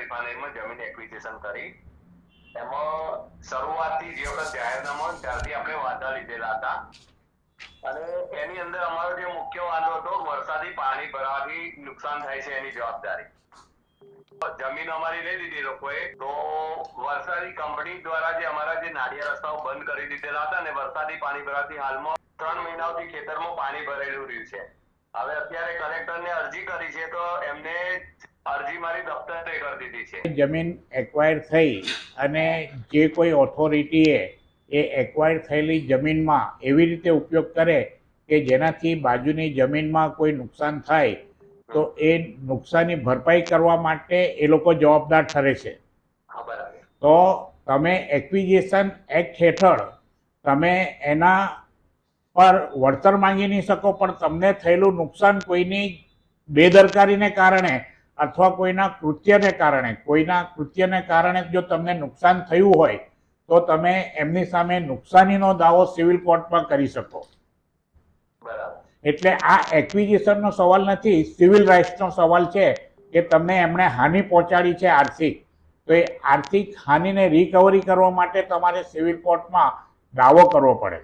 રિફાઇનરીમાં જમીન એક્વિઝિશન કરી. એમાં શરૂઆતથી જે વખત જાહેરનામા ત્યારથી આપણે વાંધા લીધેલા હતા અને એની અંદર અમારો જે મુખ્ય વાંધો હતો વરસાદી પાણી ભરાવાથી નુકસાન થાય છે એની જવાબદારી. જમીન અમારી લઈ લીધી લોકોએ, તો વરસાદી કંપની દ્વારા જે અમારા જે નાળિયા રસ્તાઓ બંધ કરી દીધેલા હતા અને વરસાદી પાણી ભરાવાથી હાલમાં 3 મહિનાથી ખેતરમાં પાણી ભરેલું રહ્યું છે. હવે અત્યારે કલેક્ટરને અરજી કરી છે તો એમને અરજી મારી દફતરે કરી દીધી છે. જમીન એક્વાયર થઈ અને જે કોઈ ઓથોરિટીએ એ એક્વાયર થયેલી જમીનમાં એવી રીતે ઉપયોગ કરે કે જેનાથી બાજુની જમીનમાં કોઈ નુકસાન થાય તો એ નુકસાની ભરપાઈ કરવા માટે એ લોકો જવાબદાર ઠરે છે. તો તમે એક્વિઝિશન એક્ટ હેઠળ તમે એના પર વળતર માંગી નહીં શકો, પણ તમને થયેલું નુકસાન કોઈની બેદરકારીને કારણે અથવા કોઈના કૃત્યને કારણે જો તમને નુકસાન થયું હોય તો તમે એમની સામે નુકસાનીનો દાવો સિવિલ કોર્ટમાં કરી શકો. એટલે આ એક્વિઝિશનનો સવાલ નથી, સિવિલ રાઇટ્સનો સવાલ છે કે તમને એમણે હાનિ પહોંચાડી છે આર્થિક, તો એ આર્થિક હાનિને રિકવરી કરવા માટે તમારે સિવિલ કોર્ટમાં દાવો કરવો પડે.